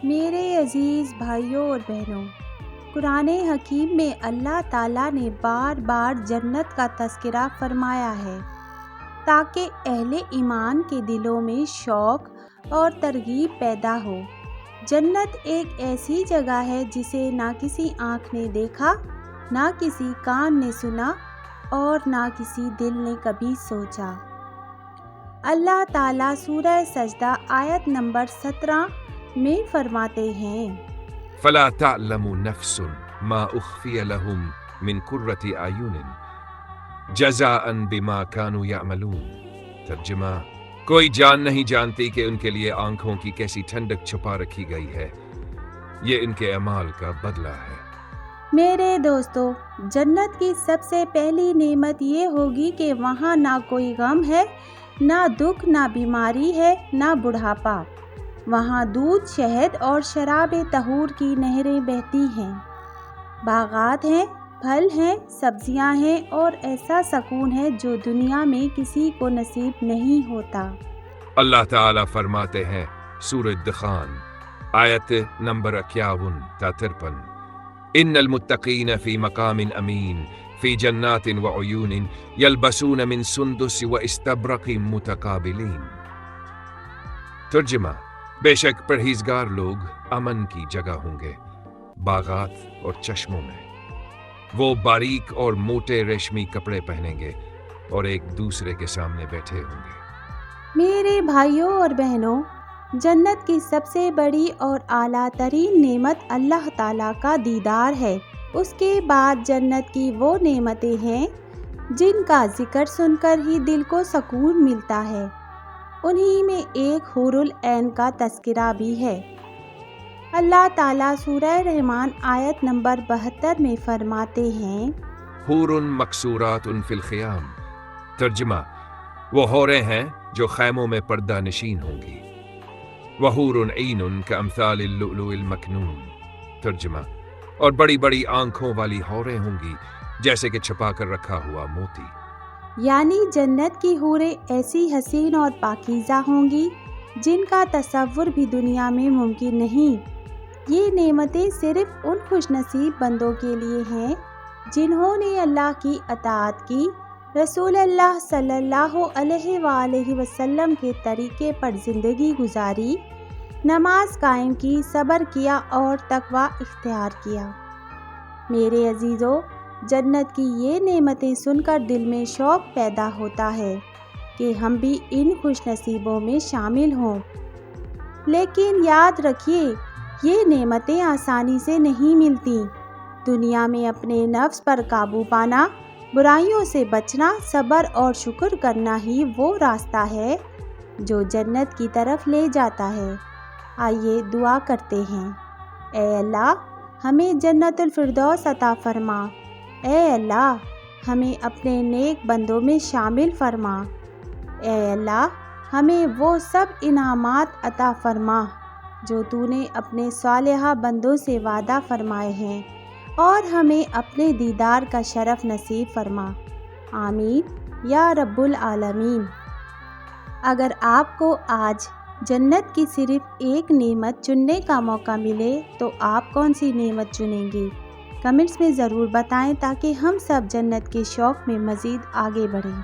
میرے عزیز بھائیوں اور بہنوں، قرآن حکیم میں اللہ تعالیٰ نے بار بار جنت کا تذکرہ فرمایا ہے تاکہ اہل ایمان کے دلوں میں شوق اور ترغیب پیدا ہو۔ جنت ایک ایسی جگہ ہے جسے نہ کسی آنکھ نے دیکھا، نہ کسی کان نے سنا اور نہ کسی دل نے کبھی سوچا۔ اللہ تعالیٰ سورہ سجدہ آیت نمبر 17 میں فرماتے ہیں، فلا تعلم نفس ما اخفی لهم من قرۃ اعین جزاء بما كانوا يعملون۔ ترجمہ: کوئی جان نہیں جانتی کہ ان کے لیے آنکھوں کی کیسی ٹھنڈک چھپا رکھی گئی ہے، یہ ان کے اعمال کا بدلہ ہے۔ میرے دوستو، جنت کی سب سے پہلی نعمت یہ ہوگی کہ وہاں نہ کوئی غم ہے، نہ دکھ، نہ بیماری ہے، نہ بڑھاپا۔ وہاں دودھ، شہد اور شراب طہور کی نہریں بہتی ہیں، باغات ہیں، پھل ہیں، سبزیاں ہیں اور ایسا سکون ہے جو دنیا میں کسی کو نصیب نہیں ہوتا۔ اللہ تعالیٰ فرماتے ہیں سورہ دخان آیت نمبر 51 تا 53، ان المتقین فی مقام امین فی جنات وعیون یلبسون من سندس واستبرق متقابلین۔ ترجمہ: بے شک پرہیزگار لوگ امن کی جگہ ہوں گے، باغات اور چشموں میں۔ وہ باریک اور موٹے ریشمی کپڑے پہنیں گے اور ایک دوسرے کے سامنے بیٹھے ہوں گے۔ میرے بھائیوں اور بہنوں، جنت کی سب سے بڑی اور اعلیٰ ترین نعمت اللہ تعالیٰ کا دیدار ہے۔ اس کے بعد جنت کی وہ نعمتیں ہیں جن کا ذکر سن کر ہی دل کو سکون ملتا ہے۔ انہی میں ایک حور العین کا تذکرہ بھی ہے۔ اللہ تعالیٰ سورہ رحمان آیت نمبر 72 میں فرماتے ہیں، حور مقصورات فی الخیام۔ ترجمہ: وہ حوریں ہیں جو خیموں میں پردہ نشین ہوں گی۔ وحور عین کامثال اللؤلؤ المکنون۔ ترجمہ: اور بڑی بڑی آنکھوں والی حوریں ہوں گی جیسے کہ چھپا کر رکھا ہوا موتی۔ یعنی جنت کی حوریں ایسی حسین اور پاکیزہ ہوں گی جن کا تصور بھی دنیا میں ممکن نہیں۔ یہ نعمتیں صرف ان خوش نصیب بندوں کے لیے ہیں جنہوں نے اللہ کی اطاعت کی، رسول اللہ صلی اللہ علیہ وآلہ وسلم کے طریقے پر زندگی گزاری، نماز قائم کی، صبر کیا اور تقوی اختیار کیا۔ میرے عزیزو، جنت کی یہ نعمتیں سن کر دل میں شوق پیدا ہوتا ہے کہ ہم بھی ان خوش نصیبوں میں شامل ہوں۔ لیکن یاد رکھیے، یہ نعمتیں آسانی سے نہیں ملتی۔ دنیا میں اپنے نفس پر قابو پانا، برائیوں سے بچنا، صبر اور شکر کرنا ہی وہ راستہ ہے جو جنت کی طرف لے جاتا ہے۔ آئیے دعا کرتے ہیں۔ اے اللہ، ہمیں جنت الفردوس عطا فرما۔ اے اللہ، ہمیں اپنے نیک بندوں میں شامل فرما۔ اے اللہ، ہمیں وہ سب انعامات عطا فرما جو تو نے اپنے صالحہ بندوں سے وعدہ فرمائے ہیں، اور ہمیں اپنے دیدار کا شرف نصیب فرما۔ آمین یا رب العالمین۔ اگر آپ کو آج جنت کی صرف ایک نعمت چننے کا موقع ملے تو آپ کون سی نعمت چنیں گے؟ کمنٹس میں ضرور بتائیں تاکہ ہم سب جنت کے شوق میں مزید آگے بڑھیں۔